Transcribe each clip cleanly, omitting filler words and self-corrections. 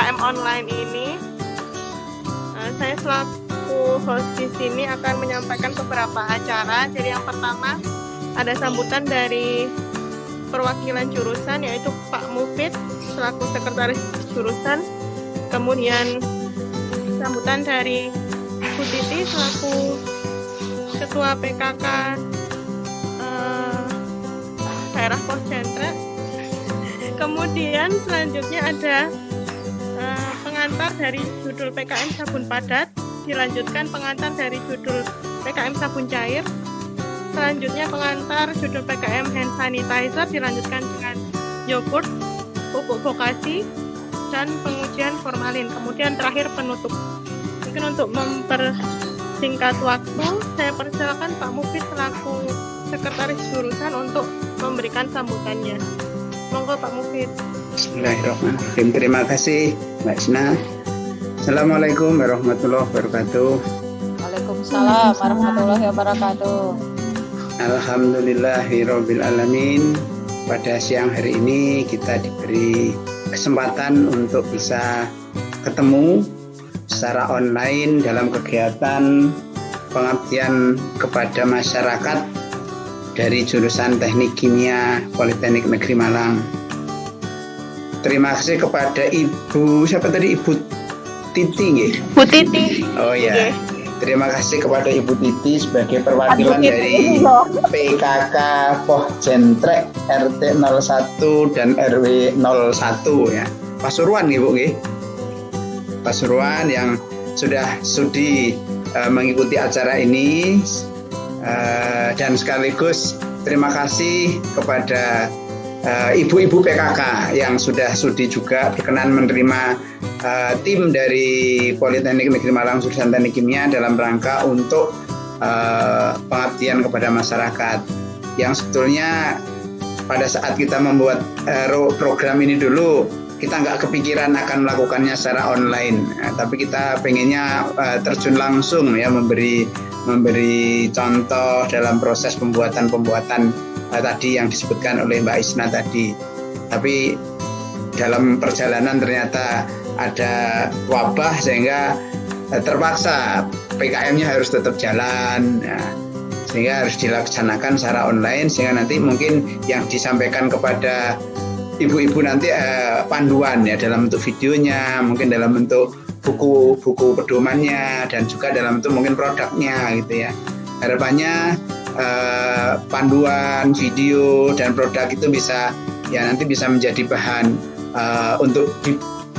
PKM online ini, saya selaku host di sini akan menyampaikan beberapa acara. Jadi yang pertama ada sambutan dari perwakilan jurusan, yaitu Pak Mufid selaku sekretaris jurusan. Kemudian sambutan dari Bu Titi selaku ketua PKK daerah Poscentre. Kemudian selanjutnya ada pengantar dari judul PKM sabun padat, dilanjutkan pengantar dari judul PKM sabun cair, selanjutnya pengantar judul PKM hand sanitizer, dilanjutkan dengan yogurt, pupuk vokasi, dan pengujian formalin. Kemudian terakhir penutup. Mungkin untuk mempersingkat waktu, saya persilakan Pak Mufid selaku sekretaris jurusan untuk memberikan sambutannya. Monggo Pak Mufid. Bismillahirrahmanirrahim. Terima kasih Mbak Isna. Assalamualaikum warahmatullahi wabarakatuh. Waalaikumsalam warahmatullahi wabarakatuh. Alhamdulillahirabbil alamin. Pada siang hari ini kita diberi kesempatan untuk bisa ketemu secara online dalam kegiatan pengabdian kepada masyarakat dari jurusan Teknik Kimia Politeknik Negeri Malang. Terima kasih kepada Ibu, siapa tadi? Ibu Titi nggih? Bu Titi. Oh ya. Oke. Terima kasih kepada Ibu Titi sebagai perwakilan dari PKK Poscentre RT 01 dan RW 01 ya. Pasuruan nggih Bu nggih. Pasuruan yang sudah sudi mengikuti acara ini. Dan sekaligus terima kasih kepada ibu-ibu PKK yang sudah sudi juga berkenan menerima tim dari Politeknik Negeri Malang jurusan Teknik Kimia dalam rangka untuk pengabdian kepada masyarakat. Yang sebetulnya pada saat kita membuat program ini dulu kita nggak kepikiran akan melakukannya secara online, tapi kita pengennya terjun langsung ya, memberi contoh dalam proses pembuatan tadi yang disebutkan oleh Mbak Isna tadi. Tapi dalam perjalanan ternyata ada wabah sehingga terpaksa PKM-nya harus tetap jalan ya, sehingga harus dilaksanakan secara online, sehingga nanti mungkin yang disampaikan kepada ibu-ibu nanti panduan ya dalam bentuk videonya, mungkin dalam bentuk buku pedomannya, dan juga dalam bentuk mungkin produknya gitu ya. Harapannya panduan video dan produk itu bisa ya nanti bisa menjadi bahan untuk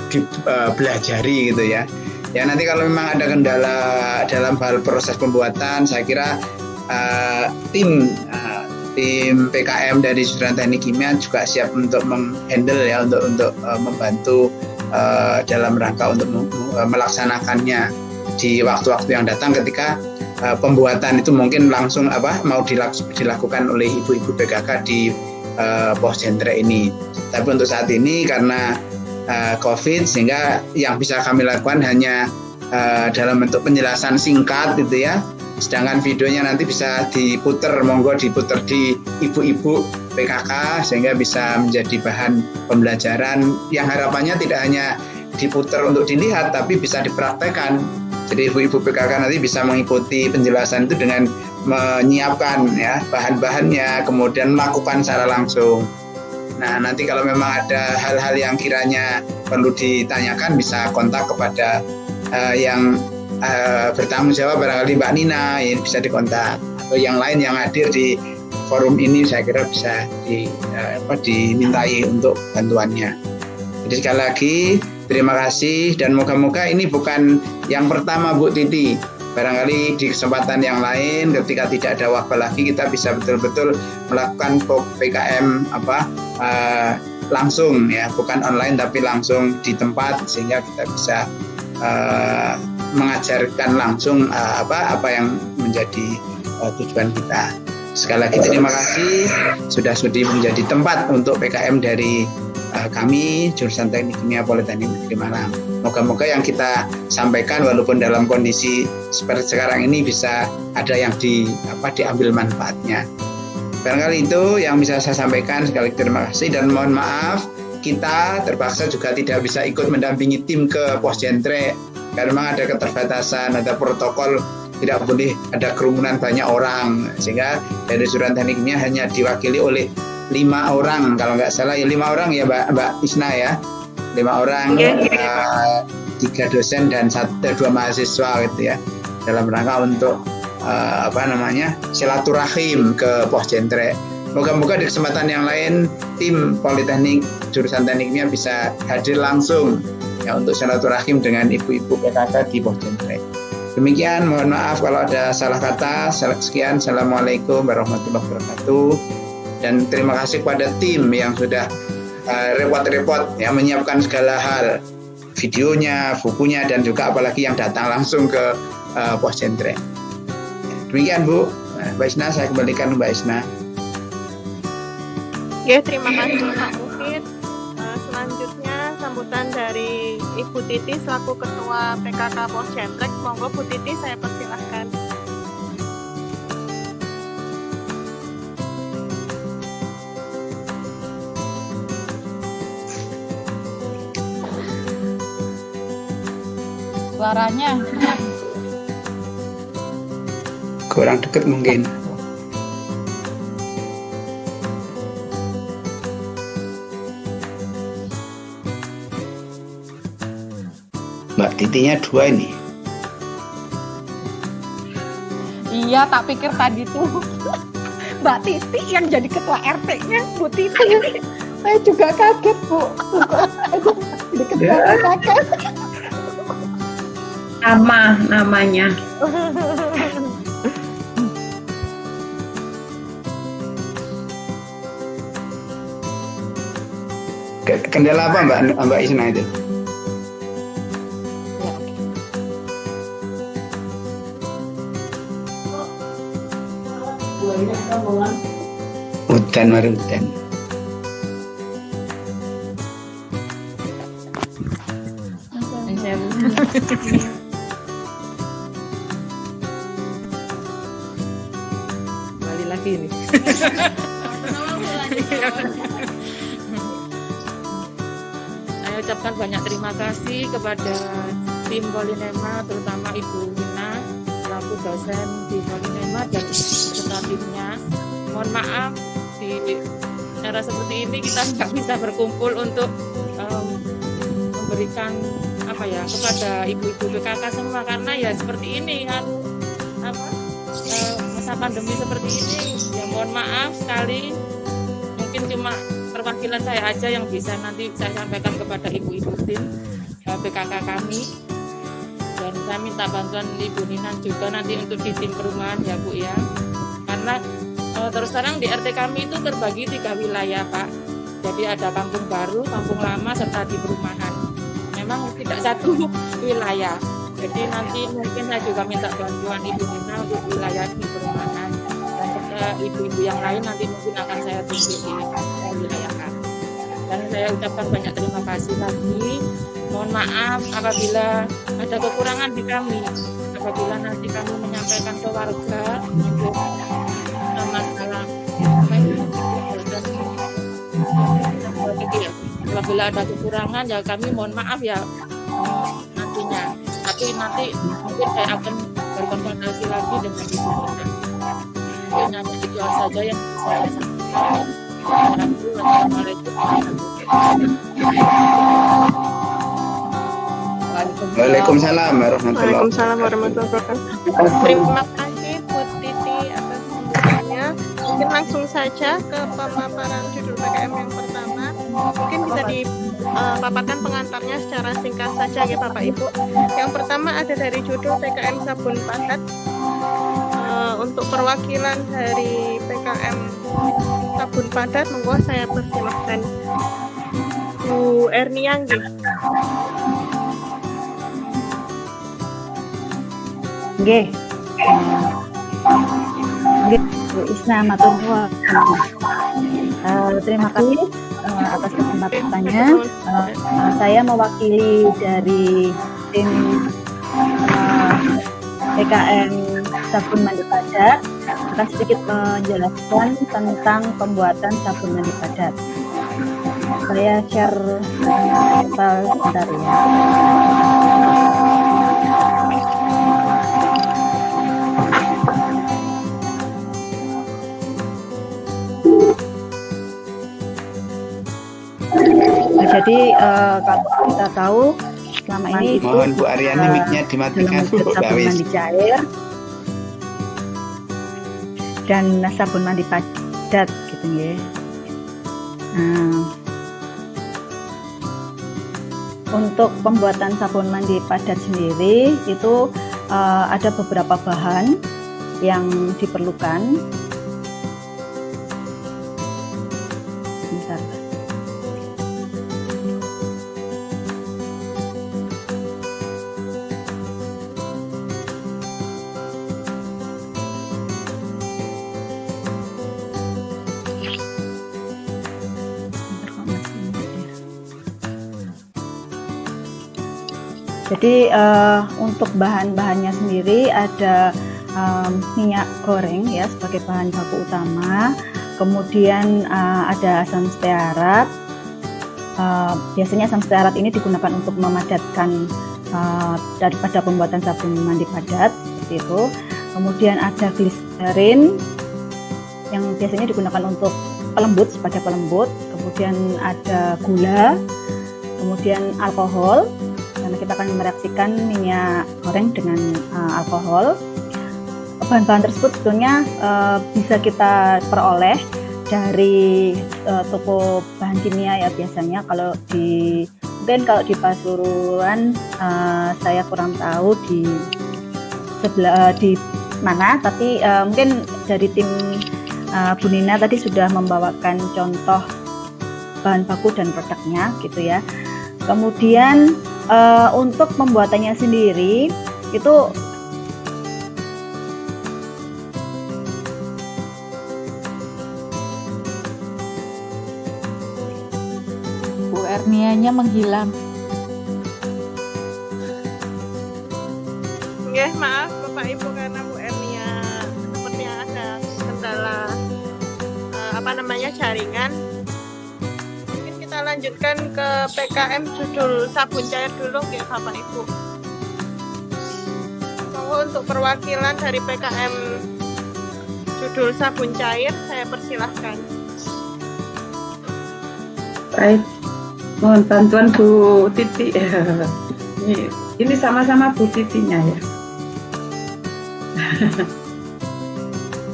dipelajari gitu ya. Ya nanti kalau memang ada kendala dalam hal proses pembuatan, saya kira tim PKM dari jurusan Teknik Kimia juga siap untuk menghandle ya, untuk membantu dalam rangka untuk melaksanakannya di waktu-waktu yang datang ketika pembuatan itu mungkin langsung mau dilakukan oleh ibu-ibu PKK di Poscentre ini. Tapi untuk saat ini karena COVID, sehingga yang bisa kami lakukan hanya dalam bentuk penjelasan singkat gitu ya. Sedangkan videonya nanti bisa monggo diputer di ibu-ibu PKK sehingga bisa menjadi bahan pembelajaran yang harapannya tidak hanya diputer untuk dilihat tapi bisa dipraktekkan. Jadi ibu-ibu PKK nanti bisa mengikuti penjelasan itu dengan menyiapkan ya bahan-bahannya, kemudian melakukan secara langsung. Nah, nanti kalau memang ada hal-hal yang kiranya perlu ditanyakan bisa kontak kepada yang bertanggung jawab, barangkali Mbak Nina ya, bisa dikontak, atau yang lain yang hadir di forum ini saya kira bisa dimintai untuk bantuannya. Jadi sekali lagi terima kasih, dan moga-moga ini bukan yang pertama Bu Titi. Barangkali di kesempatan yang lain ketika tidak ada wabah lagi kita bisa betul-betul melakukan PKM langsung ya, bukan online tapi langsung di tempat, sehingga kita bisa mengajarkan langsung apa yang menjadi tujuan kita. Sekali lagi terima kasih sudah sudi menjadi tempat untuk PKM dari kami jurusan Teknik Kimia Politeknik Negeri Malang. Moga-moga yang kita sampaikan walaupun dalam kondisi seperti sekarang ini bisa ada yang diambil manfaatnya. Barangkali itu yang bisa saya sampaikan. Sekali lagi terima kasih dan mohon maaf kita terpaksa juga tidak bisa ikut mendampingi tim ke Posjentre karena memang ada keterbatasan, ada protokol, tidak boleh ada kerumunan banyak orang, sehingga dari jurusan teknik kimia hanya diwakili oleh 5 orang kalau nggak salah ya, 5 orang ya Mbak Isna ya, 5 orang, 3 dosen dan 2 mahasiswa gitu ya, dalam rangka untuk silaturahim ke Posjentre. Moga-moga di kesempatan yang lain tim Politeknik jurusan teknik kimia bisa hadir langsung ya untuk silaturahim dengan ibu-ibu PKK di Posjentre. Demikian, mohon maaf kalau ada salah kata. Sekian, assalamualaikum warahmatullahi wabarakatuh. Dan terima kasih kepada tim yang sudah repot-repot ya menyiapkan segala hal, videonya, bukunya, dan juga apalagi yang datang langsung ke Posjentre. Demikian Bu. Mbak Isna, saya kembalikan Mbak Isna. Ya, terima kasih Pak Mufid. Selanjutnya sambutan dari Ibu Titi selaku Ketua PKK Posjentre. Monggo Bu Titi, saya persilahkan. Suaranya Kurang dekat mungkin. Mbak Titinya 2 ini. iya, tak pikir tadi tuh Mbak Titi yang jadi ketua RT-nya Bu Titi. Saya juga kaget Bu. Jadi ketua PKK. Namanya. Kendala apa Mbak Isna itu? Hutan. Kembali lagi nih. Saya ucapkan banyak terima kasih kepada tim Polinema, terutama Ibu Wina selaku dosen di Polinema dan beserta timnya. Mohon maaf di era seperti ini kita nggak bisa berkumpul untuk memberikan kepada ibu-ibu PKK semua, karena ya seperti ini kan masa pandemi seperti ini. Ya mohon maaf sekali, mungkin cuma perwakilan saya aja yang bisa nanti saya sampaikan kepada ibu-ibu tim PKK kami, dan saya minta bantuan Ibu Ninan juga nanti untuk di tim perumahan ya Bu ya, karena terus terang di RT kami itu terbagi 3 wilayah Pak. Jadi ada kampung baru, kampung lama, serta di perumahan. Memang tidak satu wilayah. Jadi nanti mungkin saya juga minta bantuan Ibu Nina untuk wilayah di perumahan, dan serta ibu-ibu yang lain nanti mungkin akan saya tunggu di wilayah kami. Dan saya ucapkan banyak terima kasih lagi. Mohon maaf apabila ada kekurangan di kami, apabila nanti kami menyampaikan ke warga untuk masalah apabila ada kekurangan ya kami mohon maaf ya nantinya. Tapi nanti mungkin saya akan berkonsultasi lagi dengan Ibu Nina. Mungkin hanya itu saja yang saya sampaikan. Assalamualaikum Waalaikumsalam warahmatullahi wabarakatuh. Terima kasih Bu Titi atas sambutannya. Mungkin langsung saja ke pemaparan judul PKM yang pertama. Mungkin bisa dipaparkan pengantarnya secara singkat saja ya Bapak Ibu. Yang pertama ada dari judul PKM Sabun Padat. Untuk perwakilan dari PKM Sabun Padat, monggo saya persilahkan Bu Ernianggi. Nggih. Bu Isna matur nuwun. Terima kasih atas kesempatannya. Saya mewakili dari tim PKM Sabun Mandi Padat akan sedikit menjelaskan tentang pembuatan sabun mandi padat. Saya share file sebentar ya. Nah, jadi kalau kita tahu selama ini itu Mohon Bu Aryani mic-nya dimatikan, dalam wujud Bu. sabun Gawis. mandi cair dan sabun mandi padat gitu ya. Nah, untuk pembuatan sabun mandi padat sendiri itu ada beberapa bahan yang diperlukan. Bentar. Jadi untuk bahan-bahannya sendiri ada minyak goreng ya sebagai bahan baku utama, kemudian ada asam stearat. Biasanya asam stearat ini digunakan untuk memadatkan daripada pembuatan sabun mandi padat seperti itu. Kemudian ada gliserin yang biasanya digunakan untuk pelembut sebagai pelembut. Kemudian ada gula, kemudian alkohol. Karena kita akan mereaksikan minyak goreng dengan alkohol. Bahan-bahan tersebut sebetulnya bisa kita peroleh dari toko bahan kimia ya biasanya. Mungkin kalau di Pasuruan saya kurang tahu di mana, tapi mungkin dari tim Bu Nina tadi sudah membawakan contoh bahan baku dan produknya gitu ya. Kemudian untuk pembuatannya sendiri itu Bu Ernianya menghilang. Nggih, maaf Bapak Ibu karena Bu Ernia seperti ada kendala jaringan. Mungkin kita lanjutkan ke PKM judul sabun cair dulu ya Bapak Ibu. Monggo untuk perwakilan dari PKM judul sabun cair saya persilahkan. Baik, mohon bantuan Bu Titi. Ini sama-sama Bu Titinya ya.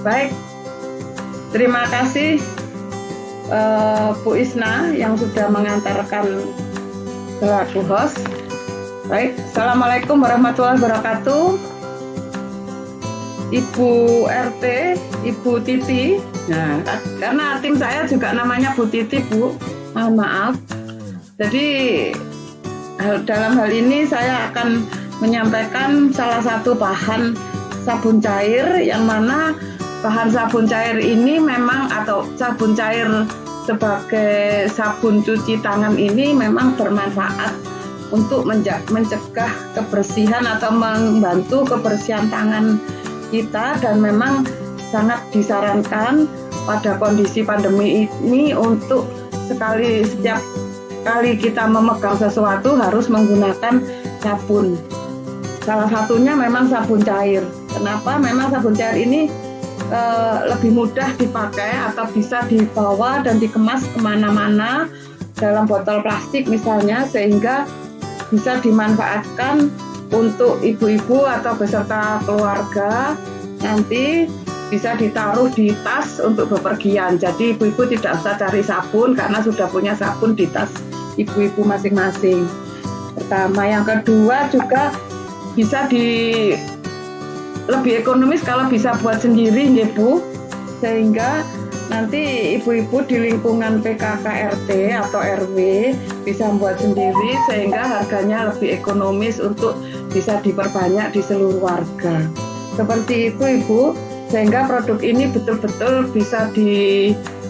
Baik, terima kasih Bu Isna yang sudah mengantarkan selaku host. Baik, Assalamualaikum warahmatullahi wabarakatuh. Ibu RT, Ibu Titi. Nah, karena tim saya juga namanya Bu Titi, Bu. Mohon maaf. Jadi dalam hal ini saya akan menyampaikan salah satu bahan sabun cair yang mana bahan sabun cair ini memang atau sabun cair sebagai sabun cuci tangan ini memang bermanfaat untuk mencegah kebersihan atau membantu kebersihan tangan kita dan memang sangat disarankan pada kondisi pandemi ini untuk setiap kali kita memegang sesuatu harus menggunakan sabun. Salah satunya memang sabun cair. Kenapa? Memang sabun cair ini lebih mudah dipakai atau bisa dibawa dan dikemas kemana-mana dalam botol plastik misalnya, sehingga bisa dimanfaatkan untuk ibu-ibu atau beserta keluarga, nanti bisa ditaruh di tas untuk bepergian. Jadi ibu-ibu tidak usah cari sabun karena sudah punya sabun di tas ibu-ibu masing-masing. Pertama, yang kedua juga bisa lebih ekonomis kalau bisa buat sendiri ya Bu, sehingga nanti ibu-ibu di lingkungan PKK RT atau RW bisa membuat sendiri sehingga harganya lebih ekonomis untuk bisa diperbanyak di seluruh warga. Seperti itu Ibu, sehingga produk ini betul-betul bisa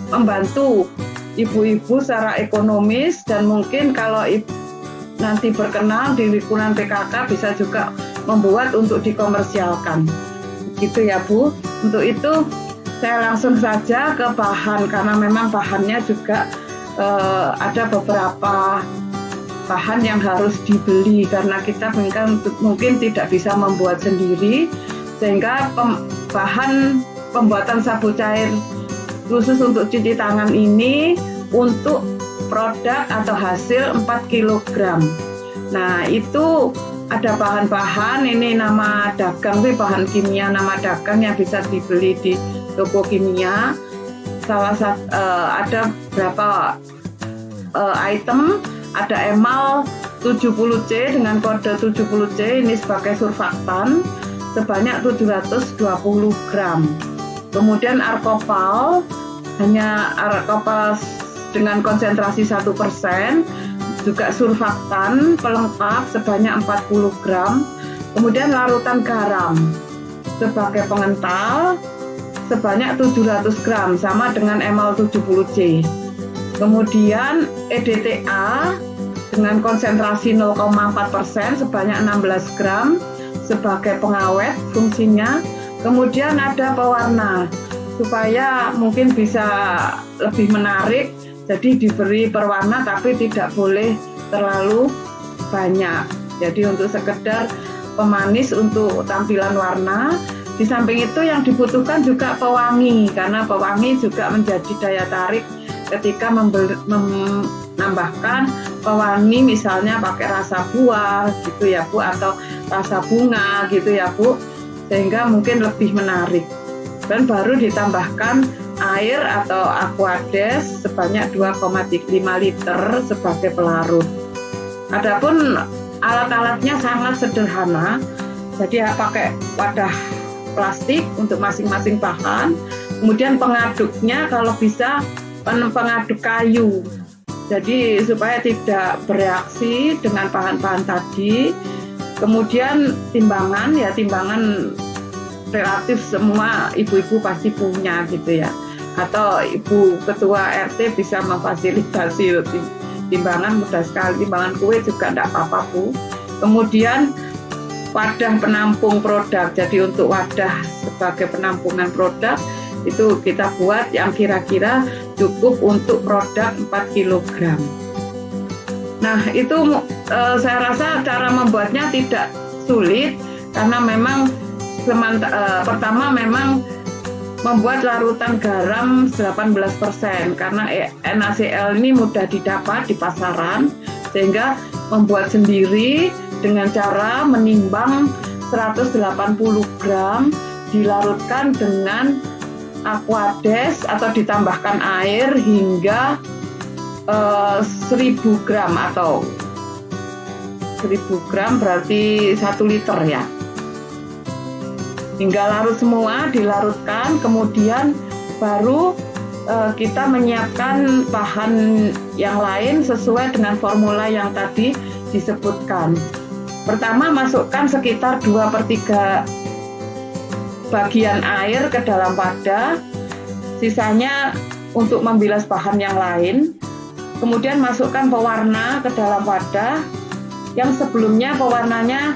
membantu ibu-ibu secara ekonomis dan mungkin kalau nanti berkenan di lingkungan PKK bisa juga membuat untuk dikomersialkan. Gitu ya Bu. Untuk itu saya langsung saja ke bahan karena memang bahannya juga ada beberapa bahan yang harus dibeli karena kita mungkin tidak bisa membuat sendiri, sehingga bahan pembuatan sabun cair khusus untuk cuci tangan ini untuk produk atau hasil 4 kg. Nah, itu ada bahan-bahan, ini nama dagang, bahan kimia nama dagang yang bisa dibeli di toko kimia. Ada berapa item, ada emal 70C dengan kode 70C, ini sebagai surfaktan sebanyak 720 gram. Kemudian arkopal, hanya arkopal dengan konsentrasi 1%, juga surfaktan pelengkap sebanyak 40 gram. Kemudian larutan garam sebagai pengental sebanyak 700 gram, sama dengan emal 70C. Kemudian EDTA dengan konsentrasi 0,4% sebanyak 16 gram sebagai pengawet fungsinya. Kemudian ada pewarna supaya mungkin bisa lebih menarik, jadi diberi perwarna tapi tidak boleh terlalu banyak. Jadi untuk sekedar pemanis untuk tampilan warna. Di samping itu yang dibutuhkan juga pewangi, karena pewangi juga menjadi daya tarik ketika menambahkan pewangi, misalnya pakai rasa buah gitu ya Bu, atau rasa bunga gitu ya Bu, sehingga mungkin lebih menarik. Dan baru ditambahkan air atau aquades sebanyak 2,5 liter sebagai pelarut. Adapun alat-alatnya sangat sederhana, jadi pakai wadah plastik untuk masing-masing bahan. Kemudian pengaduknya kalau bisa pengaduk kayu, jadi supaya tidak bereaksi dengan bahan-bahan tadi. Kemudian timbangan relatif semua ibu-ibu pasti punya gitu ya, atau ibu ketua RT bisa memfasilitasi timbangan, mudah sekali, timbangan kue juga tidak apa-apa Bu. Kemudian wadah penampung produk, jadi untuk wadah sebagai penampungan produk itu kita buat yang kira-kira cukup untuk produk 4 kg. Nah itu saya rasa cara membuatnya tidak sulit, karena memang pertama memang membuat larutan garam 18%, karena NaCl ini mudah didapat di pasaran, sehingga membuat sendiri dengan cara menimbang 180 gram dilarutkan dengan aquades atau ditambahkan air hingga 1000 gram atau 1000 gram berarti 1 liter ya. Hingga larut semua, dilarutkan, kemudian baru kita menyiapkan bahan yang lain sesuai dengan formula yang tadi disebutkan. Pertama, masukkan sekitar 2/3 bagian air ke dalam wadah, sisanya untuk membilas bahan yang lain. Kemudian masukkan pewarna ke dalam wadah, yang sebelumnya pewarnanya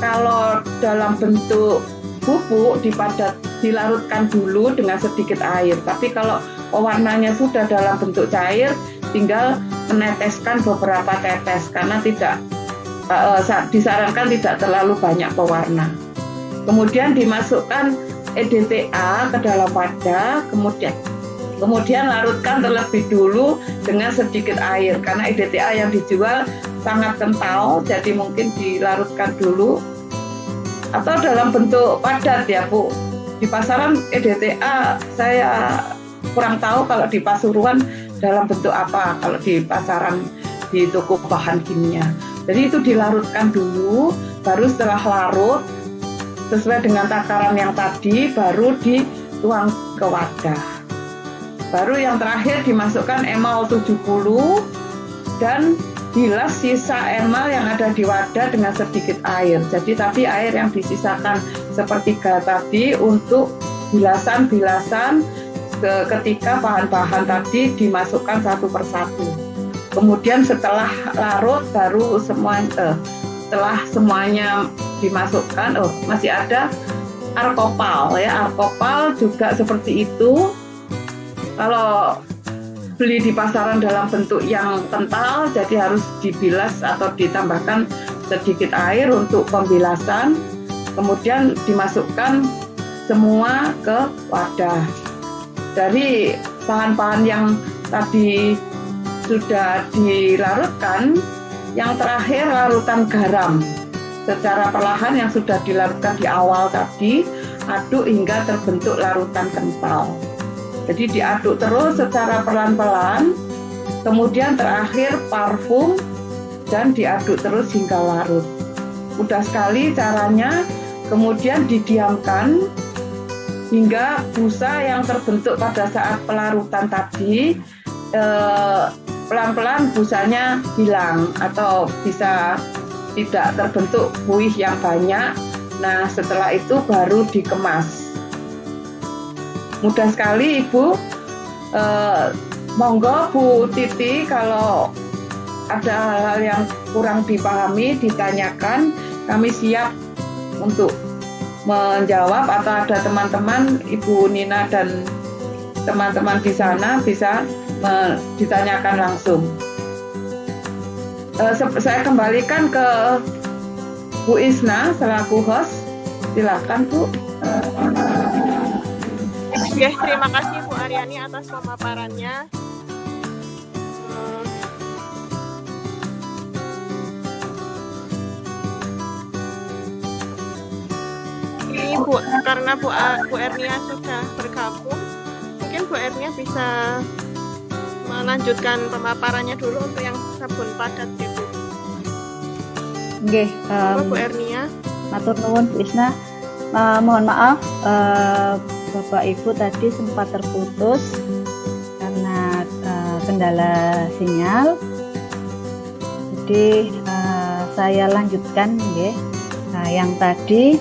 kalau dalam bentuk bubuk dilarutkan dulu dengan sedikit air, tapi kalau pewarnanya sudah dalam bentuk cair tinggal meneteskan beberapa tetes, karena disarankan tidak terlalu banyak pewarna. Kemudian dimasukkan EDTA ke dalam wadah, kemudian larutkan terlebih dulu dengan sedikit air, karena EDTA yang dijual sangat kental, jadi mungkin dilarutkan dulu. Atau dalam bentuk padat ya Bu. Di pasaran EDTA saya kurang tahu kalau di Pasuruan dalam bentuk apa, kalau di pasaran di toko bahan kimia. Jadi itu dilarutkan dulu, baru setelah larut sesuai dengan takaran yang tadi baru dituang ke wadah. Baru yang terakhir dimasukkan emal 70 dan bilas sisa emal yang ada di wadah dengan sedikit air. Jadi tapi air yang disisakan sepertiga tadi untuk bilasan-bilasan ketika bahan-bahan tadi dimasukkan satu persatu. Kemudian setelah larut baru setelah semuanya dimasukkan, masih ada arkopal ya. Arkopal juga seperti itu. Kalau beli di pasaran dalam bentuk yang kental, jadi harus dibilas atau ditambahkan sedikit air untuk pembilasan, kemudian dimasukkan semua ke wadah. Dari bahan-bahan yang tadi sudah dilarutkan, yang terakhir larutan garam. Secara perlahan yang sudah dilarutkan di awal tadi, aduk hingga terbentuk larutan kental. Jadi diaduk terus secara pelan-pelan, kemudian terakhir parfum dan diaduk terus hingga larut. Mudah sekali caranya, kemudian didiamkan hingga busa yang terbentuk pada saat pelarutan tadi pelan-pelan busanya hilang atau bisa tidak terbentuk buih yang banyak. Nah, setelah itu baru dikemas. Mudah sekali Ibu. Monggo Bu Titi, kalau ada hal-hal yang kurang dipahami ditanyakan, kami siap untuk menjawab, atau ada teman-teman Ibu Nina dan teman-teman di sana bisa ditanyakan langsung. Saya kembalikan ke Bu Isna selaku host. Silakan Bu. Oke, terima kasih Bu Aryani atas pemaparannya. Ini Bu, karena Bu Ernia sudah bergabung, mungkin Bu Ernia bisa melanjutkan pemaparannya dulu untuk yang sabun padat itu. Nggih, Bu Ernia. matur nuwun Bu Isna. Mohon maaf Bapak Ibu tadi sempat terputus karena kendala sinyal. Jadi saya lanjutkan nggih. Nah, yang tadi,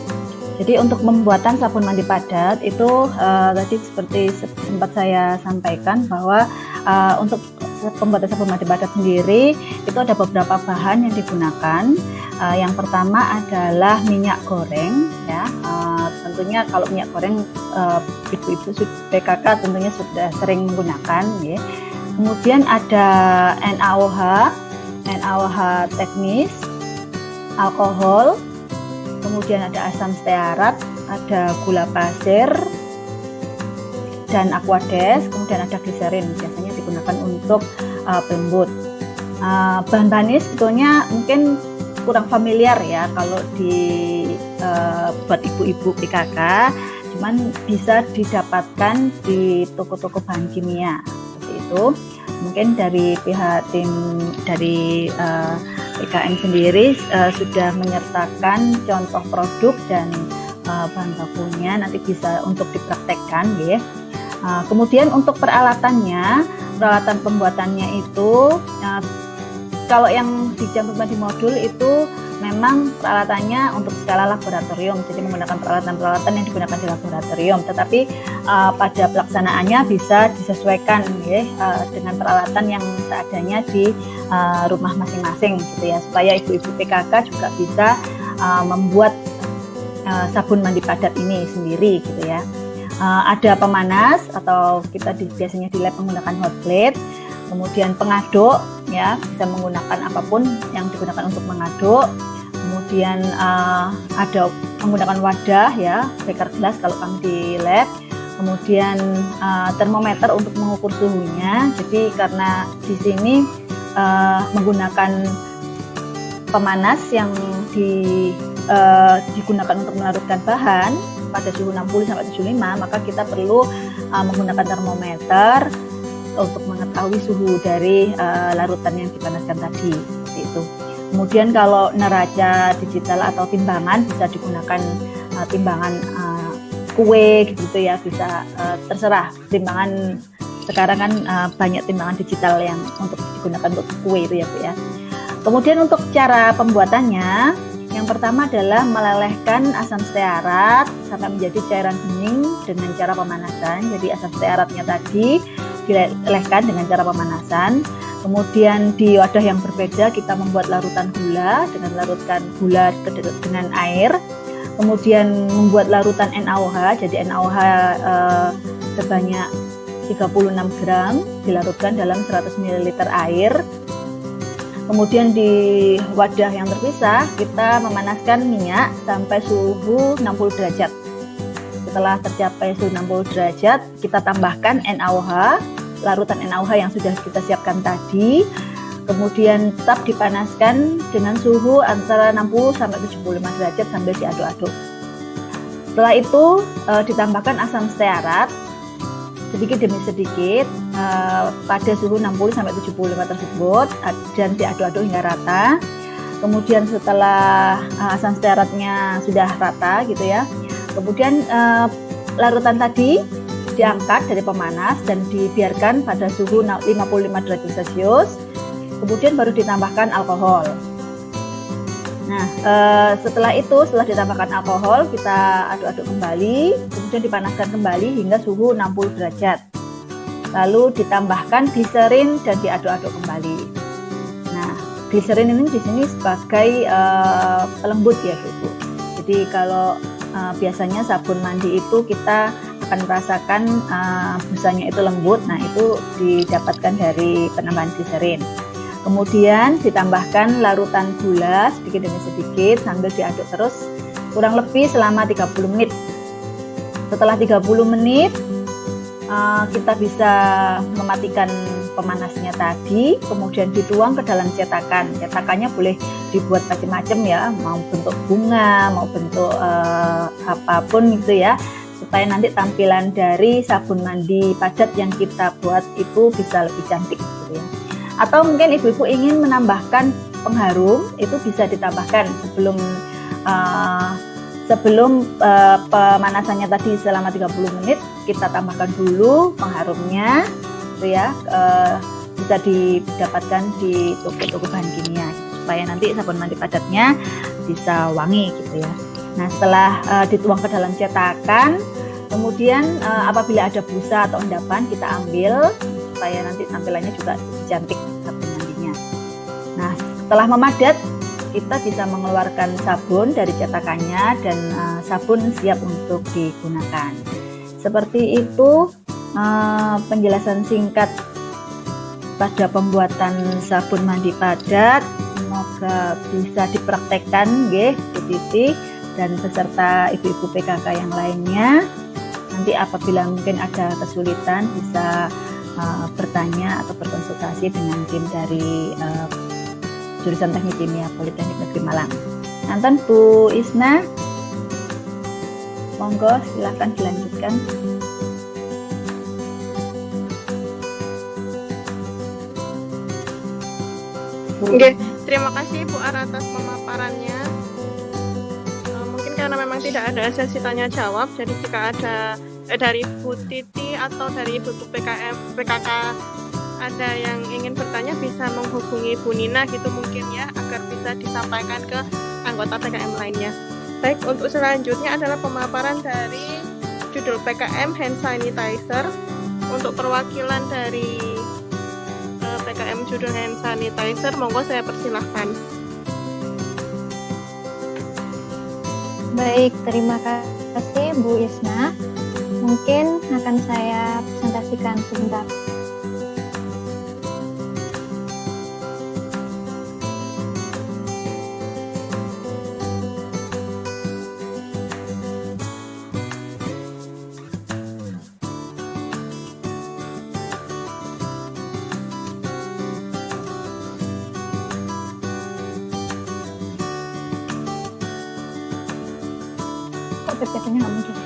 jadi untuk pembuatan sabun mandi padat itu tadi seperti sempat saya sampaikan bahwa untuk pembuatan sabun mandi padat sendiri itu ada beberapa bahan yang digunakan. Yang pertama adalah minyak goreng, ya. Tentunya kalau minyak goreng ibu-ibu PKK tentunya sudah sering menggunakan, ya. Kemudian ada NaOH teknis, alkohol, kemudian ada asam stearat, ada gula pasir, dan aquades, kemudian ada gliserin, biasanya digunakan untuk pelembut. Bahan-bahan ini sebetulnya mungkin kurang familiar ya kalau buat ibu-ibu PKK, cuman bisa didapatkan di toko-toko bahan kimia seperti itu. Mungkin dari pihak tim dari PKM sendiri sudah menyertakan contoh produk dan bahan bakunya, nanti bisa untuk dipraktekkan ya. Kemudian untuk peralatan pembuatannya itu kalau yang di Campur Mandi Modul itu memang peralatannya untuk skala laboratorium, jadi menggunakan peralatan-peralatan yang digunakan di laboratorium, tetapi pada pelaksanaannya bisa disesuaikan ya, dengan peralatan yang seadanya di rumah masing-masing gitu ya, supaya ibu-ibu PKK juga bisa membuat sabun mandi padat ini sendiri gitu ya. Ada pemanas atau kita biasanya di lab menggunakan hot plate, kemudian pengaduk ya, bisa menggunakan apapun yang digunakan untuk mengaduk. Kemudian ada menggunakan wadah ya, beker gelas kalau kami di lab. Kemudian termometer untuk mengukur suhunya. Jadi karena di sini menggunakan pemanas yang digunakan untuk melarutkan bahan pada suhu 60 sampai 75, maka kita perlu menggunakan termometer untuk mengetahui suhu dari larutan yang dipanaskan tadi, seperti itu. Kemudian kalau neraca digital atau timbangan bisa digunakan timbangan kue gitu ya, bisa terserah timbangan. Sekarang kan banyak timbangan digital yang untuk digunakan untuk kue itu ya Bu ya. Kemudian untuk cara pembuatannya, yang pertama adalah melelehkan asam stearat sampai menjadi cairan bening dengan cara pemanasan. Jadi asam stearatnya tadi dilelehkan dengan cara pemanasan. Kemudian di wadah yang berbeda kita membuat larutan gula dengan larutkan gula dengan air. Kemudian membuat larutan NaOH, jadi NaOH sebanyak 36 gram dilarutkan dalam 100 ml air. Kemudian di wadah yang terpisah kita memanaskan minyak sampai suhu 60 derajat. Setelah tercapai suhu 60 derajat, kita tambahkan NaOH, larutan NaOH yang sudah kita siapkan tadi. Kemudian tetap dipanaskan dengan suhu antara 60 sampai 75 derajat sambil diaduk-aduk. Setelah itu ditambahkan asam stearat sedikit demi sedikit pada suhu 60 sampai 75 tersebut dan diaduk-aduk hingga rata. Kemudian setelah asam stearatnya sudah rata gitu ya, kemudian larutan tadi diangkat dari pemanas dan dibiarkan pada suhu 55 derajat Celcius. Kemudian baru ditambahkan alkohol. Nah, setelah ditambahkan alkohol, kita aduk-aduk kembali, kemudian dipanaskan kembali hingga suhu 60 derajat. Lalu ditambahkan gliserin dan diaduk-aduk kembali. Nah, gliserin ini di sini sebagai pelembut ya, Bu. Jadi kalau biasanya sabun mandi itu kita akan merasakan busanya itu lembut. Nah, itu didapatkan dari penambahan gliserin. Kemudian ditambahkan larutan gula sedikit demi sedikit sambil diaduk terus kurang lebih selama 30 menit. Setelah 30 menit kita bisa mematikan pemanasnya tadi, kemudian dituang ke dalam cetakan. Cetakannya boleh dibuat macam-macam ya, mau bentuk bunga, mau bentuk apapun gitu ya, supaya nanti tampilan dari sabun mandi padat yang kita buat itu bisa lebih cantik gitu ya. Atau mungkin ibu-ibu ingin menambahkan pengharum, itu bisa ditambahkan sebelum pemanasannya tadi selama 30 menit, kita tambahkan dulu pengharumnya gitu ya, bisa didapatkan di toko-toko bahan kimia supaya nanti sabun mandi padatnya bisa wangi gitu ya. Nah, setelah dituang ke dalam cetakan, kemudian apabila ada busa atau endapan kita ambil supaya nanti tampilannya juga cantik sabun mandinya. Nah, setelah memadat kita bisa mengeluarkan sabun dari cetakannya dan sabun siap untuk digunakan. Seperti itu penjelasan singkat pada pembuatan sabun mandi padat. Semoga bisa dipraktekkan nggih Bu Titi dan beserta ibu-ibu PKK yang lainnya. Nanti apabila mungkin ada kesulitan bisa bertanya atau berkonsultasi dengan tim dari jurusan Teknik Kimia Politeknik Negeri Malang. Nanti Bu Isna, monggo silakan dilanjutkan. Oke, terima kasih Bu Ara atas pemaparannya. Mungkin karena memang tidak ada sesi tanya jawab, jadi jika ada dari Bu Titi atau dari Ibu PKK ada yang ingin bertanya bisa menghubungi Bu Nina gitu mungkin ya, agar bisa disampaikan ke anggota PKM lainnya. Baik, untuk selanjutnya adalah pemaparan dari judul PKM Hand Sanitizer. Untuk perwakilan dari PKM judul Hand Sanitizer, monggo saya persilahkan. Baik, terima kasih Bu Isna. Mungkin akan saya presentasikan sebentar. Kok PPT-nya nggak muncul?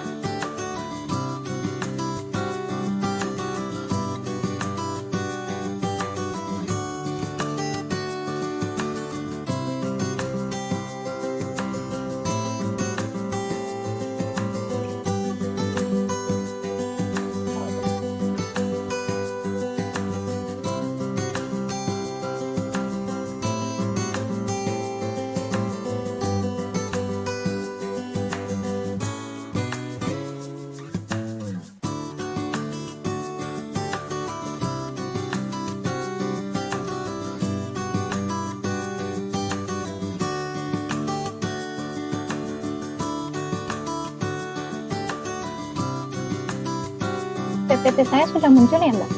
PPT saya sudah muncul ya, Mbak?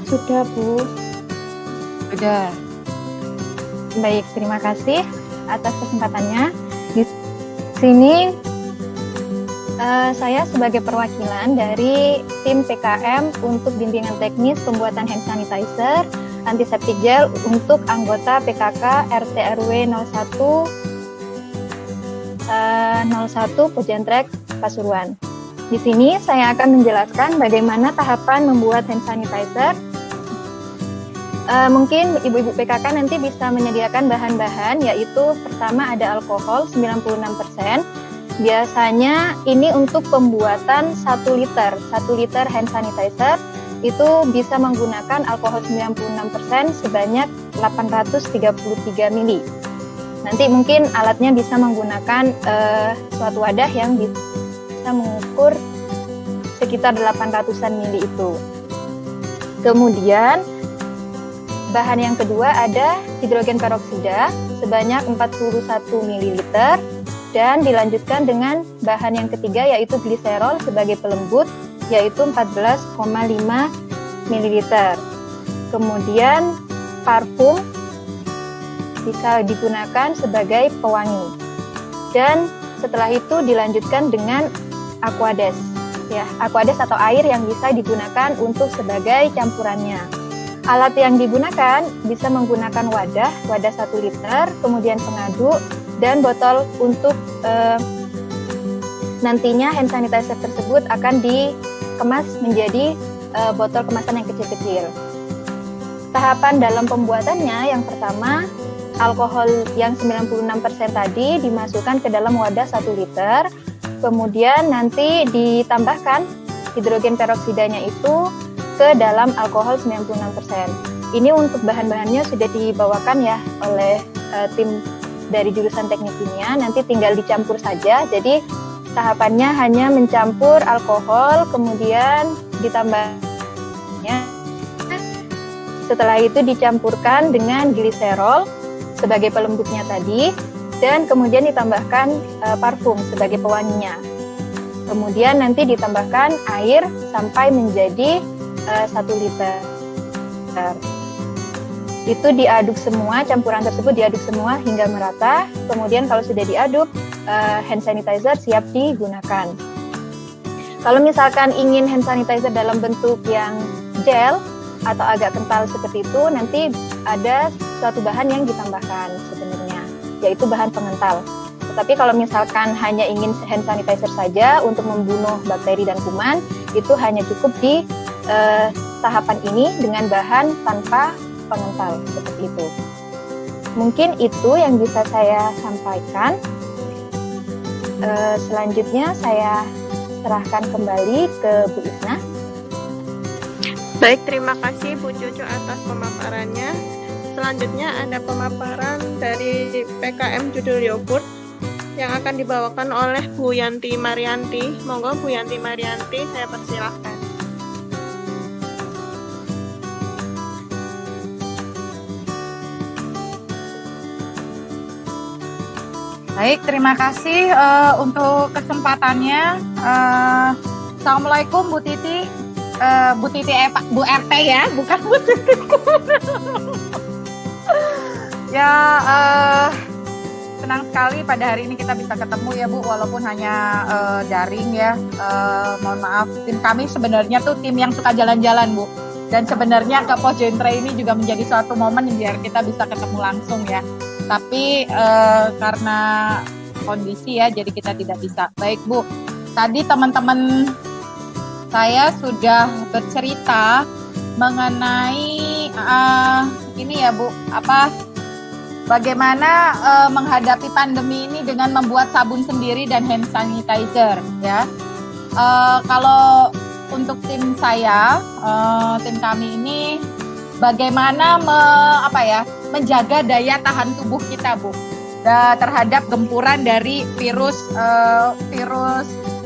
Sudah, Bu. Sudah. Baik, terima kasih atas kesempatannya. Di sini saya sebagai perwakilan dari tim PKM untuk bimbingan teknis pembuatan hand sanitizer, antiseptik gel untuk anggota PKK RT RW 01 Pujentrek Pasuruan. Di sini saya akan menjelaskan bagaimana tahapan membuat hand sanitizer. Mungkin ibu-ibu PKK nanti bisa menyediakan bahan-bahan, yaitu pertama ada alkohol 96%. Biasanya ini untuk pembuatan 1 liter hand sanitizer itu bisa menggunakan alkohol 96% sebanyak 833 ml. Nanti mungkin alatnya bisa menggunakan suatu wadah yang bisa mengukur sekitar 800-an mili itu. Kemudian bahan yang kedua ada hidrogen peroksida sebanyak 41 ml dan dilanjutkan dengan bahan yang ketiga yaitu gliserol sebagai pelembut yaitu 14,5 ml. Kemudian parfum bisa digunakan sebagai pewangi. Dan setelah itu dilanjutkan dengan aquades. Ya, aquades atau air yang bisa digunakan untuk sebagai campurannya. Alat yang digunakan bisa menggunakan wadah 1 liter, kemudian pengaduk dan botol untuk nantinya hand sanitizer tersebut akan dikemas menjadi botol kemasan yang kecil-kecil. Tahapan dalam pembuatannya yang pertama, alkohol yang 96% tadi dimasukkan ke dalam wadah 1 liter, kemudian nanti ditambahkan hidrogen peroksidanya itu ke dalam alkohol 96%. Ini untuk bahan-bahannya sudah dibawakan ya oleh tim dari jurusan teknik kimia, nanti tinggal dicampur saja. Jadi tahapannya hanya mencampur alkohol, kemudian ditambahnya. Setelah itu dicampurkan dengan gliserol sebagai pelembutnya tadi, dan kemudian ditambahkan parfum sebagai pewanginya. Kemudian nanti ditambahkan air sampai menjadi 1 liter. Itu diaduk semua, campuran tersebut diaduk semua hingga merata. Kemudian kalau sudah diaduk, hand sanitizer siap digunakan. Kalau misalkan ingin hand sanitizer dalam bentuk yang gel atau agak kental seperti itu, nanti ada suatu bahan yang ditambahkan sebenarnya, yaitu bahan pengental. Tetapi kalau misalkan hanya ingin hand sanitizer saja untuk membunuh bakteri dan kuman, itu hanya cukup di tahapan ini dengan bahan tanpa pengental seperti itu. Mungkin itu yang bisa saya sampaikan. Selanjutnya saya serahkan kembali ke Bu Isna. Baik, terima kasih Bu Cucu atas pemaparannya. Selanjutnya ada pemaparan dari PKM judul yogurt yang akan dibawakan oleh Bu Yanti Marianti. Monggo Bu Yanti Marianti, saya persilahkan. Baik, terima kasih untuk kesempatannya. Assalamualaikum Bu Titi. Bu Titi Bu RT ya, bukan Bu Titi. Ya, senang sekali pada hari ini kita bisa ketemu ya Bu, walaupun hanya daring ya. Mohon maaf, tim kami sebenarnya tuh tim yang suka jalan-jalan Bu. Dan sebenarnya ke Pojentre ini juga menjadi suatu momen biar kita bisa ketemu langsung ya. Tapi karena kondisi ya, jadi kita tidak bisa. Baik Bu, tadi teman-teman saya sudah bercerita mengenai ini ya Bu, bagaimana menghadapi pandemi ini dengan membuat sabun sendiri dan hand sanitizer ya. Kalau untuk tim saya, tim kami ini bagaimana menjaga daya tahan tubuh kita Bu terhadap gempuran dari virus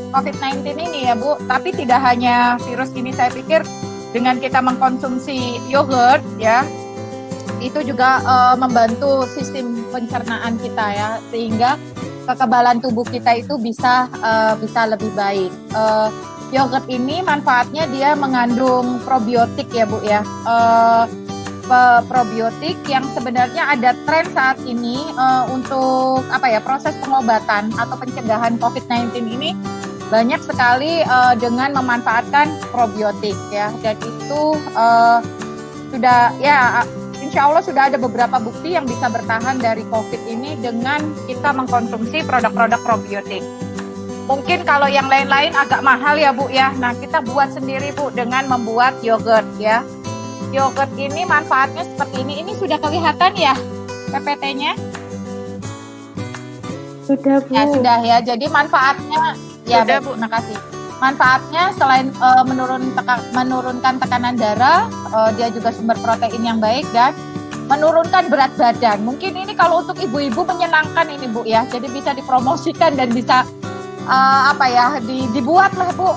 COVID-19 ini ya Bu. Tapi tidak hanya virus ini, saya pikir dengan kita mengkonsumsi yogurt ya, itu juga membantu sistem pencernaan kita ya, sehingga kekebalan tubuh kita itu bisa lebih baik. yogurt ini manfaatnya dia mengandung probiotik ya Bu ya. Probiotik yang sebenarnya ada tren saat ini untuk proses pengobatan atau pencegahan COVID-19 ini banyak sekali dengan memanfaatkan probiotik ya, dan itu sudah ya insya Allah sudah ada beberapa bukti yang bisa bertahan dari COVID ini dengan kita mengkonsumsi produk-produk probiotik. Mungkin kalau yang lain-lain agak mahal ya Bu ya, nah kita buat sendiri Bu dengan membuat yogurt ya. Yogurt ini manfaatnya seperti ini sudah kelihatan ya PPT-nya? Sudah Bu. Ya sudah ya, jadi manfaatnya ya Sudah, Bu, makasih. Manfaatnya selain menurunkan tekanan darah, dia juga sumber protein yang baik dan menurunkan berat badan. Mungkin ini kalau untuk ibu-ibu menyenangkan ini Bu ya, jadi bisa dipromosikan dan bisa dibuat lah Bu,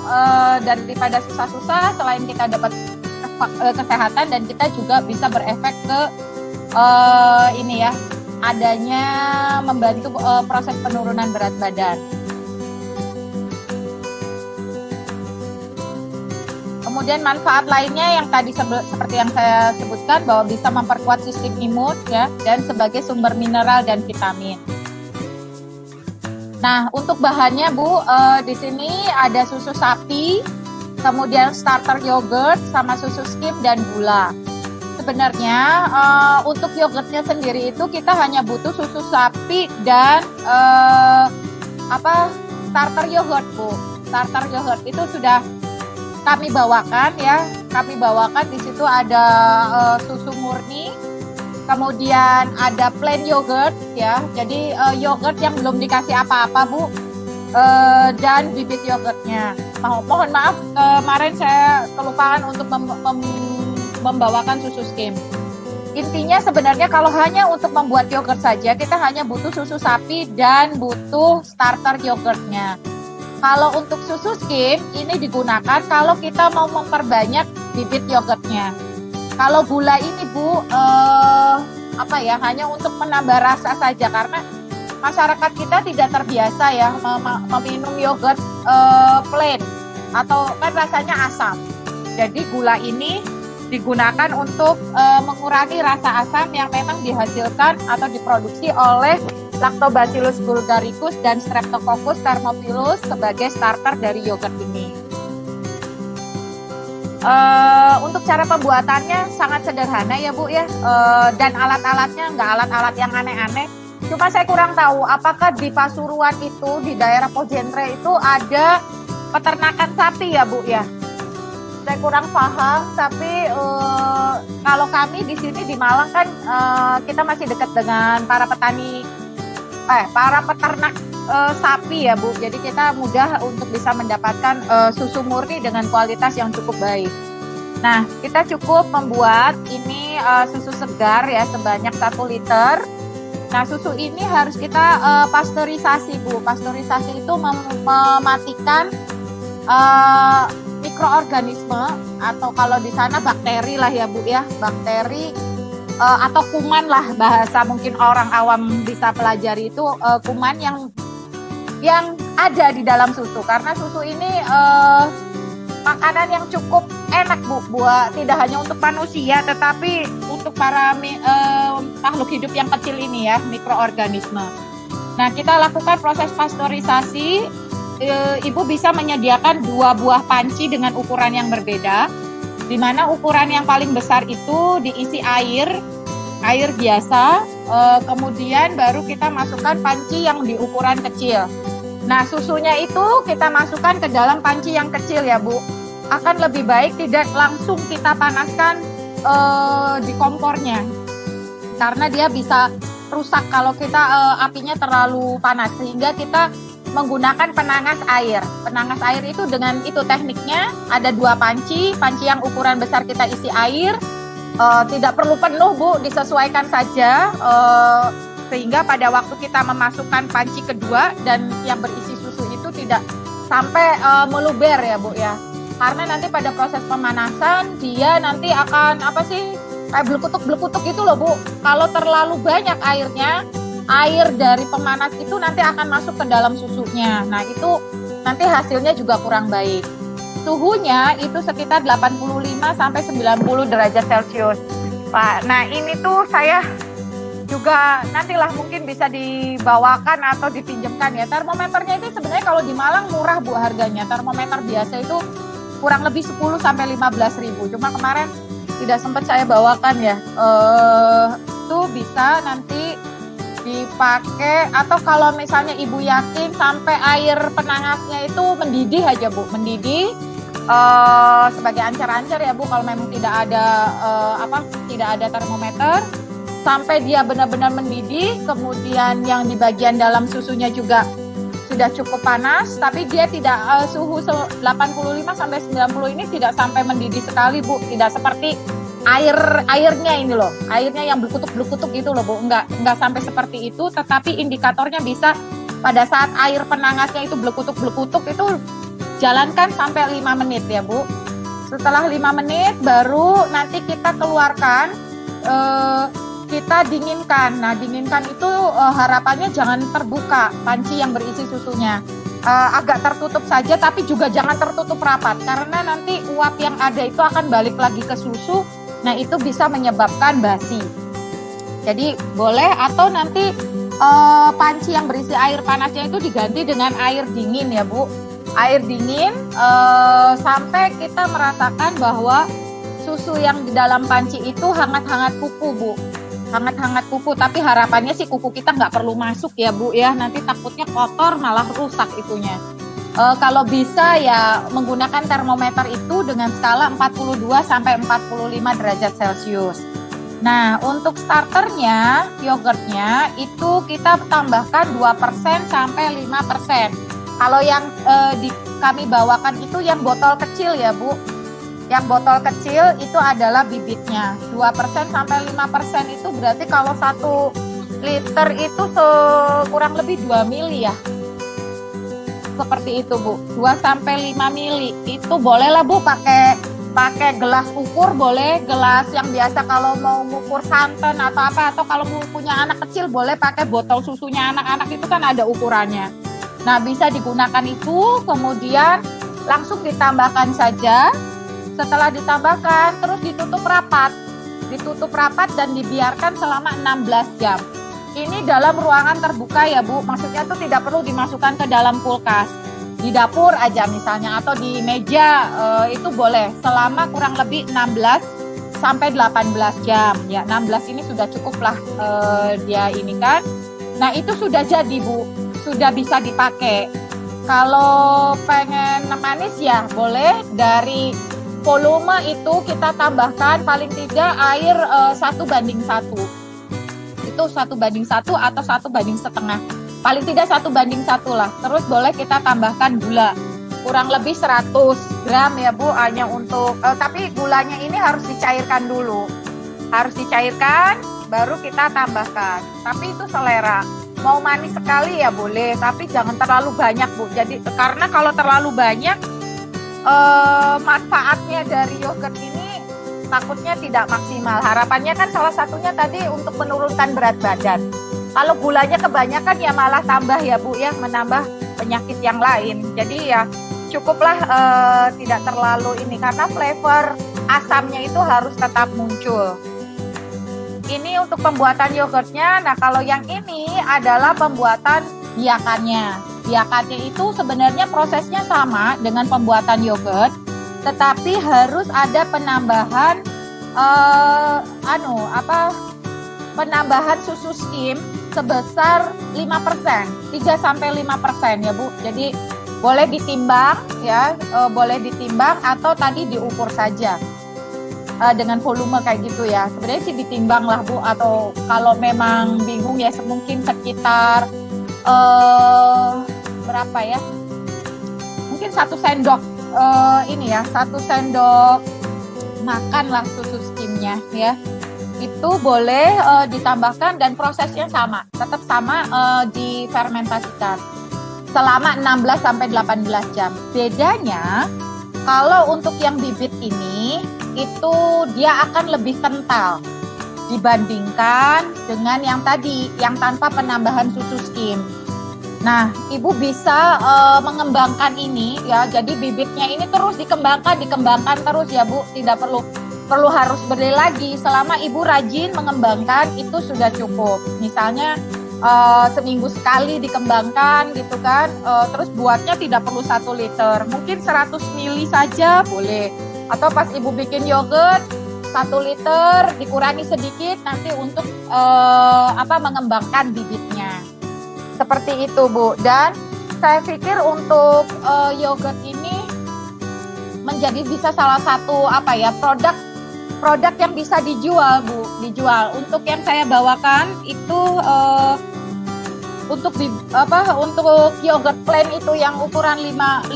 daripada susah-susah. Selain kita dapat kesehatan dan kita juga bisa berefek ke adanya membantu proses penurunan berat badan. Kemudian manfaat lainnya yang tadi seperti yang saya sebutkan bahwa bisa memperkuat sistem imun ya, dan sebagai sumber mineral dan vitamin. Nah, untuk bahannya Bu, di sini ada susu sapi, kemudian starter yogurt sama susu skim dan gula. Sebenarnya untuk yogurtnya sendiri itu kita hanya butuh susu sapi dan starter yogurt Bu. Starter yogurt itu sudah kami bawakan ya. Kami bawakan di situ ada susu murni, kemudian ada plain yogurt ya. Jadi yogurt yang belum dikasih apa-apa Bu. Dan bibit yogurtnya. Mohon maaf kemarin saya kelupaan untuk membawakan susu skim. Intinya sebenarnya kalau hanya untuk membuat yogurt saja kita hanya butuh susu sapi dan butuh starter yogurtnya. Kalau untuk susu skim ini digunakan kalau kita mau memperbanyak bibit yogurtnya. Kalau gula ini Bu hanya untuk menambah rasa saja karena masyarakat kita tidak terbiasa ya meminum yogurt plain atau kan rasanya asam. Jadi gula ini digunakan untuk mengurangi rasa asam yang memang dihasilkan atau diproduksi oleh Lactobacillus bulgaricus dan Streptococcus thermophilus sebagai starter dari yogurt ini. Untuk cara pembuatannya sangat sederhana ya Bu ya, dan alat-alatnya nggak alat-alat yang aneh-aneh. Cuma saya kurang tahu apakah di Pasuruan itu di daerah Pojentre itu ada peternakan sapi ya Bu ya. Saya kurang paham, tapi kalau kami di sini di Malang kan kita masih dekat dengan para peternak sapi ya Bu. Jadi kita mudah untuk bisa mendapatkan susu murni dengan kualitas yang cukup baik. Nah, kita cukup membuat ini susu segar ya sebanyak 1 liter. Nah, susu ini harus kita pasteurisasi Bu. Pasteurisasi itu mematikan mikroorganisme atau kalau di sana bakteri lah ya Bu ya, bakteri atau kuman lah bahasa mungkin orang awam bisa pelajari itu kuman yang ada di dalam susu, karena susu ini makanan yang cukup enak Bu, buat tidak hanya untuk manusia tetapi untuk para makhluk hidup yang kecil ini ya, mikroorganisme. Nah, kita lakukan proses pasteurisasi. Ibu bisa menyediakan 2 buah panci dengan ukuran yang berbeda, di mana ukuran yang paling besar itu diisi air biasa, kemudian baru kita masukkan panci yang di ukuran kecil. Nah, susunya itu kita masukkan ke dalam panci yang kecil ya Bu. Akan lebih baik tidak langsung kita panaskan di kompornya, karena dia bisa rusak kalau kita apinya terlalu panas, sehingga kita menggunakan penangas air. Penangas air itu dengan itu tekniknya ada 2 panci yang ukuran besar kita isi air, tidak perlu penuh Bu, disesuaikan saja sehingga pada waktu kita memasukkan panci kedua dan yang berisi susu itu tidak sampai meluber ya Bu ya, karena nanti pada proses pemanasan dia nanti akan kayak blekutuk gitu loh Bu. Kalau terlalu banyak airnya, air dari pemanas itu nanti akan masuk ke dalam susunya. Nah, itu nanti hasilnya juga kurang baik. suhunya itu sekitar 85 sampai 90 derajat Celcius. Pak, nah ini tuh saya juga nantilah mungkin bisa dibawakan atau dipinjamkan ya. Termometernya itu sebenarnya kalau di Malang murah Bu harganya. Termometer biasa itu kurang lebih 10 sampai 15 ribu. Cuma kemarin tidak sempat saya bawakan ya. Itu bisa nanti dipakai, atau kalau misalnya Ibu yakin sampai air penangasnya itu mendidih aja Bu, mendidih sebagai ancar-ancar ya Bu. Kalau memang tidak ada tidak ada termometer, sampai dia benar-benar mendidih, kemudian yang di bagian dalam susunya juga sudah cukup panas, tapi dia tidak suhu 85 sampai 90 ini tidak sampai mendidih sekali Bu, tidak seperti airnya ini loh, airnya yang berkutuk-berkutuk itu loh Bu, enggak sampai seperti itu, tetapi indikatornya bisa pada saat air penangasnya itu berkutuk-berkutuk itu jalankan sampai 5 menit ya Bu. Setelah 5 menit baru nanti kita keluarkan, kita dinginkan. Nah, dinginkan itu harapannya jangan terbuka panci yang berisi susunya. Agak tertutup saja, tapi juga jangan tertutup rapat, karena nanti uap yang ada itu akan balik lagi ke susu. Nah, itu bisa menyebabkan basi. Jadi boleh, atau nanti panci yang berisi air panasnya itu diganti dengan air dingin ya Bu. Air dingin sampai kita merasakan bahwa susu yang di dalam panci itu hangat-hangat kuku Bu. Hangat-hangat kuku, tapi harapannya sih kuku kita nggak perlu masuk ya Bu ya, nanti takutnya kotor malah rusak itunya. Kalau bisa ya menggunakan termometer itu dengan skala 42 sampai 45 derajat Celcius. Nah, untuk starternya, yogurtnya itu kita tambahkan 2% sampai 5%. Kalau yang kami bawakan itu yang botol kecil ya Bu. Yang botol kecil itu adalah bibitnya. 2% sampai 5% itu berarti kalau 1 liter itu kurang lebih 2 mili ya. Seperti itu Bu. 2 sampai 5 mili. Itu bolehlah Bu pakai gelas ukur, boleh gelas yang biasa kalau mau mengukur santan atau apa, atau kalau mau punya anak kecil boleh pakai botol susunya anak-anak, itu kan ada ukurannya. Nah, bisa digunakan itu, kemudian langsung ditambahkan saja. Setelah ditambahkan, terus ditutup rapat dan dibiarkan selama 16 jam. Ini dalam ruangan terbuka ya Bu, maksudnya itu tidak perlu dimasukkan ke dalam kulkas. Di dapur aja misalnya, atau di meja itu boleh selama kurang lebih 16 sampai 18 jam. Ya, 16 ini sudah cukup lah dia ini kan. Nah, itu sudah jadi Bu, sudah bisa dipakai. Kalau pengen manis ya boleh, dari volume itu kita tambahkan paling tidak air 1:1. Itu 1:1 atau 1:1. Paling tidak 1:1 lah. Terus boleh kita tambahkan gula. Kurang lebih 100 gram ya Bu, hanya untuk, tapi gulanya ini harus dicairkan dulu. Harus dicairkan, baru kita tambahkan. Tapi itu selera. Mau manis sekali ya boleh, tapi jangan terlalu banyak Bu. Jadi karena kalau terlalu banyak, manfaatnya dari yogurt ini takutnya tidak maksimal. Harapannya kan salah satunya tadi untuk menurunkan berat badan. Kalau gulanya kebanyakan ya malah tambah ya Bu ya, menambah penyakit yang lain. Jadi ya cukuplah tidak terlalu ini, karena flavor asamnya itu harus tetap muncul. Ini untuk pembuatan yogurtnya. Nah, kalau yang ini adalah pembuatan biakannya. Biakannya itu sebenarnya prosesnya sama dengan pembuatan yogurt, tetapi harus ada penambahan penambahan susu skim sebesar 5%, 3 sampai 5% ya Bu. Jadi boleh ditimbang ya, boleh ditimbang atau tadi diukur saja dengan volume kayak gitu ya. Sebenarnya sih ditimbang lah Bu, atau kalau memang bingung ya mungkin sekitar berapa ya, mungkin 1 sendok ini ya, 1 sendok makan lah susu skimnya ya, itu boleh ditambahkan, dan prosesnya sama, tetap sama, difermentasikan selama 16 sampai 18 jam. Bedanya kalau untuk yang bibit ini itu dia akan lebih kental dibandingkan dengan yang tadi, yang tanpa penambahan susu skim. Nah, Ibu bisa mengembangkan ini ya. Jadi bibitnya ini terus dikembangkan terus ya Bu. Tidak perlu harus beli lagi. Selama Ibu rajin mengembangkan itu sudah cukup. Misalnya seminggu sekali dikembangkan gitu kan. Terus buatnya tidak perlu 1 liter. Mungkin 100 ml saja boleh. Atau pas Ibu bikin yogurt 1 liter dikurangi sedikit nanti untuk mengembangkan bibitnya. Seperti itu Bu. Dan saya pikir untuk yogurt ini menjadi bisa salah satu produk yang bisa dijual Bu. Untuk yang saya bawakan itu untuk yogurt plain itu yang ukuran 500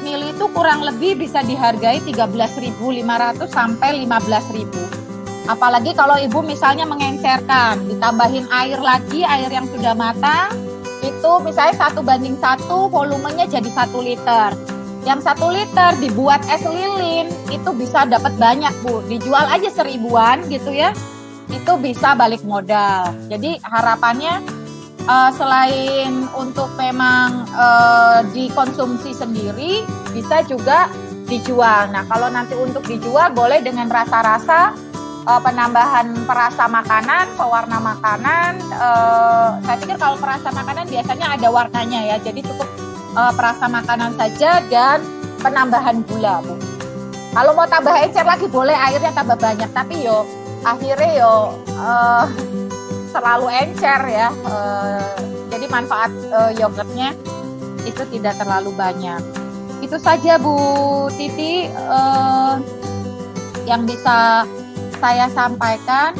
ml itu kurang lebih bisa dihargai 13.500 sampai 15.000. Apalagi kalau Ibu misalnya mengencerkan, ditambahin air lagi, air yang sudah matang, itu misalnya 1:1 volumenya jadi 1 liter. Yang 1 liter dibuat es lilin, itu bisa dapat banyak Bu. Dijual aja 1.000-an gitu ya, itu bisa balik modal. Jadi harapannya selain untuk memang dikonsumsi sendiri, bisa juga dijual. Nah kalau nanti untuk dijual boleh dengan rasa-rasa, penambahan perasa makanan, pewarna makanan. Saya pikir kalau perasa makanan biasanya ada warnanya ya, jadi cukup perasa makanan saja dan penambahan gula Bu. Kalau mau tambah encer lagi boleh, airnya tambah banyak, tapi akhirnya terlalu encer ya. Jadi manfaat yogurtnya itu tidak terlalu banyak. Itu saja Bu Titi yang bisa saya sampaikan.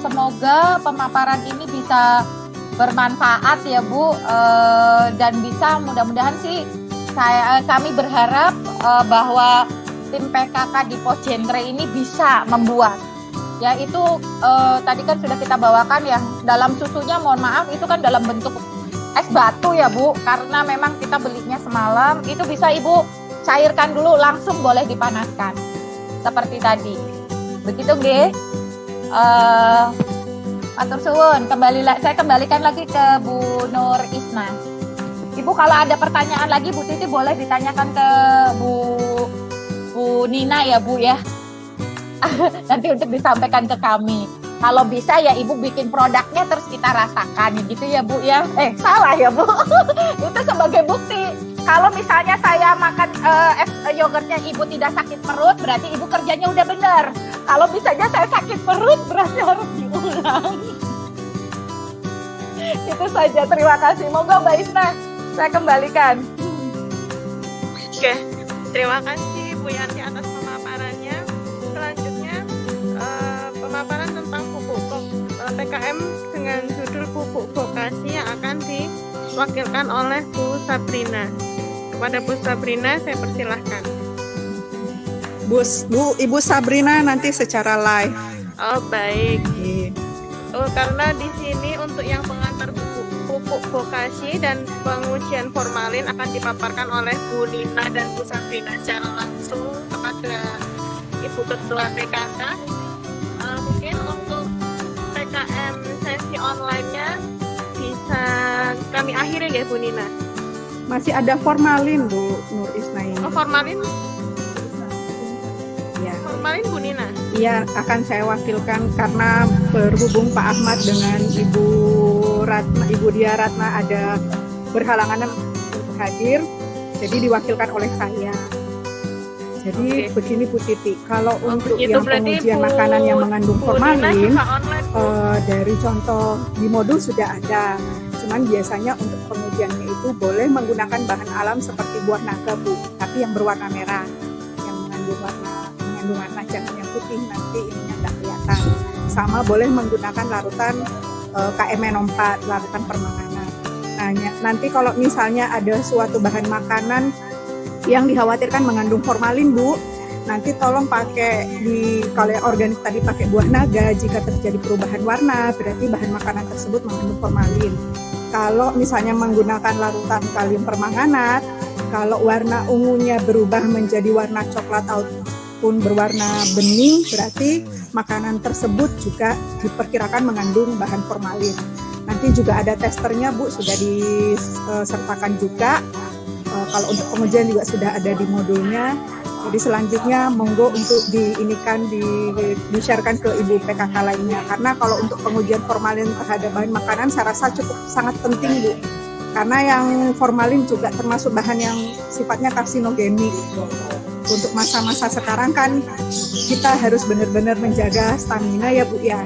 Semoga pemaparan ini bisa bermanfaat ya Bu, dan bisa mudah-mudahan sih kami berharap bahwa tim PKK di Posjentre ini bisa membuat ya itu tadi kan sudah kita bawakan ya, dalam susunya mohon maaf itu kan dalam bentuk es batu ya Bu, karena memang kita belinya semalam. Itu bisa Ibu cairkan dulu, langsung boleh dipanaskan seperti tadi. Begitu nggih. Matur suwun, saya kembalikan lagi ke Bu Nur Isna. Ibu kalau ada pertanyaan lagi Bu Titi boleh ditanyakan ke Bu Nina ya Bu ya. Nanti untuk disampaikan ke kami. Kalau bisa ya Ibu bikin produknya terus kita rasakan gitu ya Bu ya. Salah ya Bu. Itu sebagai bukti. Kalau misalnya saya makan yogurtnya Ibu tidak sakit perut, berarti Ibu kerjanya udah benar. Kalau misalnya saya sakit perut, berarti harus diulang. Itu saja, terima kasih. Monggo Mbak Isna, saya kembalikan. Oke, terima kasih Bu Yanti atas pemaparannya. Selanjutnya pemaparan tentang pupuk PKM dengan judul pupuk vokasi yang akan diwakilkan oleh Bu Sabrina. Kepada Bu Sabrina saya persilahkan. Ibu Sabrina nanti secara live. Oh baik. Karena di sini untuk yang pengantar pupuk vokasi dan pengujian formalin akan dipaparkan oleh Bu Nina dan Bu Sabrina secara langsung kepada Ibu Ketua PKK. Mungkin untuk PKM sesi online-nya bisa kami akhiri ya Bu Nina. Masih ada formalin Bu Nur Isna ini. Oh formalin? Ya. Formalin Bu Nina? Iya, akan saya wakilkan karena berhubung Pak Ahmad dengan Ibu Dia Ratna ada berhalangan untuk hadir, jadi diwakilkan oleh saya. Jadi begini Bu Titi, kalau untuk yang pengujian makanan yang mengandung formalin, dari contoh di modul sudah ada. Cuman biasanya untuk pengujiannya itu boleh menggunakan bahan alam seperti buah naga Bu, tapi yang berwarna merah, yang mengandung warna jangan yang putih, nanti ininya nggak kelihatan. Sama boleh menggunakan larutan KMN4, larutan permanganan. Nah, nanti kalau misalnya ada suatu bahan makanan yang dikhawatirkan mengandung formalin Bu, nanti tolong pakai kalau yang organik tadi pakai buah naga. Jika terjadi perubahan warna, berarti bahan makanan tersebut mengandung formalin. Kalau misalnya menggunakan larutan kalium permanganat, kalau warna ungunya berubah menjadi warna coklat ataupun berwarna bening, berarti makanan tersebut juga diperkirakan mengandung bahan formalin. Nah, Nanti juga ada testernya Bu, sudah disertakan juga. Kalau untuk pengujian juga sudah ada di modulnya. Jadi selanjutnya monggo untuk di-sharekan ke ibu PKK lainnya. Karena kalau untuk pengujian formalin terhadap bahan makanan saya rasa cukup sangat penting Bu. Karena yang formalin juga termasuk bahan yang sifatnya karsinogenik. Untuk masa-masa sekarang kan kita harus benar-benar menjaga stamina ya Bu ya.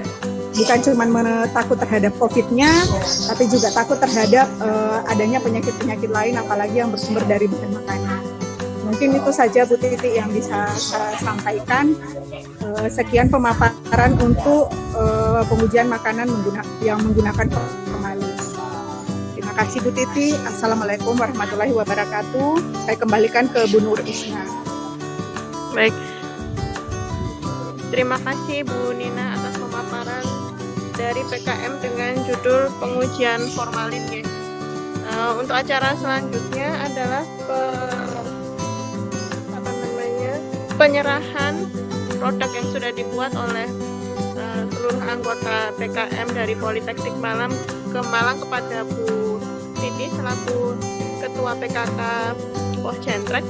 Bukan cuma takut terhadap COVID-nya, tapi juga takut terhadap adanya penyakit-penyakit lain, apalagi yang bersumber dari bahan makanan. Mungkin itu saja Bu Titi yang bisa saya sampaikan. Sekian pemaparan untuk pengujian makanan yang menggunakan formalin. Terima kasih Bu Titi. Assalamualaikum warahmatullahi wabarakatuh. Saya kembalikan ke Bu Nur Isna. Baik. Terima kasih Bu Nina atas pemaparan dari PKM dengan judul pengujian formalin ya. Untuk acara selanjutnya adalah penyerahan produk yang sudah dibuat oleh seluruh anggota PKM dari Politeknik Malang kepada Bu Titi selaku Ketua PKK Poscentrek.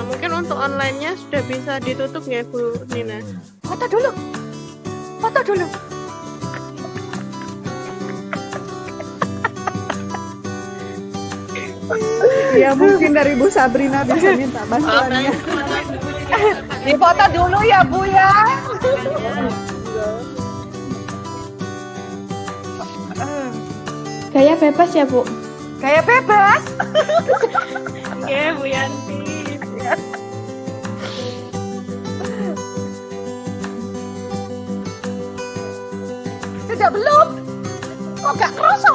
Mungkin untuk online-nya sudah bisa ditutup ya Bu Nina. Foto dulu. Ya mungkin dari Bu Sabrina bisa minta bantuannya. Dipoto dulu ya Bu ya. Gaya bebas ya Bu. Kayak bebas. Oke Bu Yanti. Sudah belum? Kok gak kerasa?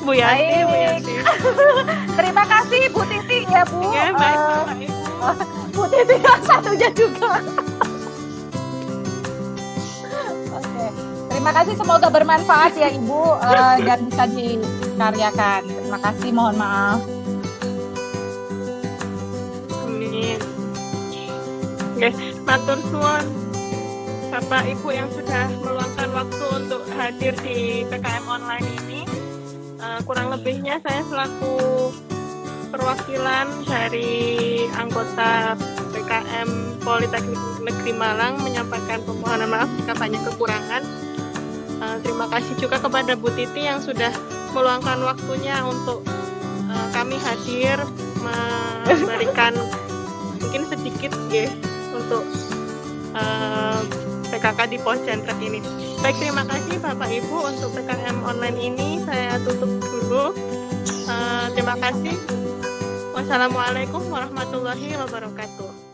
Bu Yanti. Terima kasih Bu Titi ya Bu. Oke, baik Bapak Ibu. Bu Titi yang satunya juga. Oke, terima kasih, semoga bermanfaat ya Ibu dan bisa dikaryakan. Terima kasih, mohon maaf. Amin. Oke, matur suwun Bapak Ibu yang sudah meluangkan waktu untuk hadir di PKM online ini. Kurang lebihnya saya selaku perwakilan dari anggota PKM Politeknik Negeri Malang menyampaikan permohonan maaf jika banyak kekurangan. Terima kasih juga kepada Bu Titi yang sudah meluangkan waktunya untuk kami hadir memberikan mungkin sedikit ya untuk PKK di Poscentrek ini. Baik, terima kasih Bapak Ibu untuk PKM online ini. Saya tutup dulu. Terima kasih. Wassalamualaikum warahmatullahi wabarakatuh.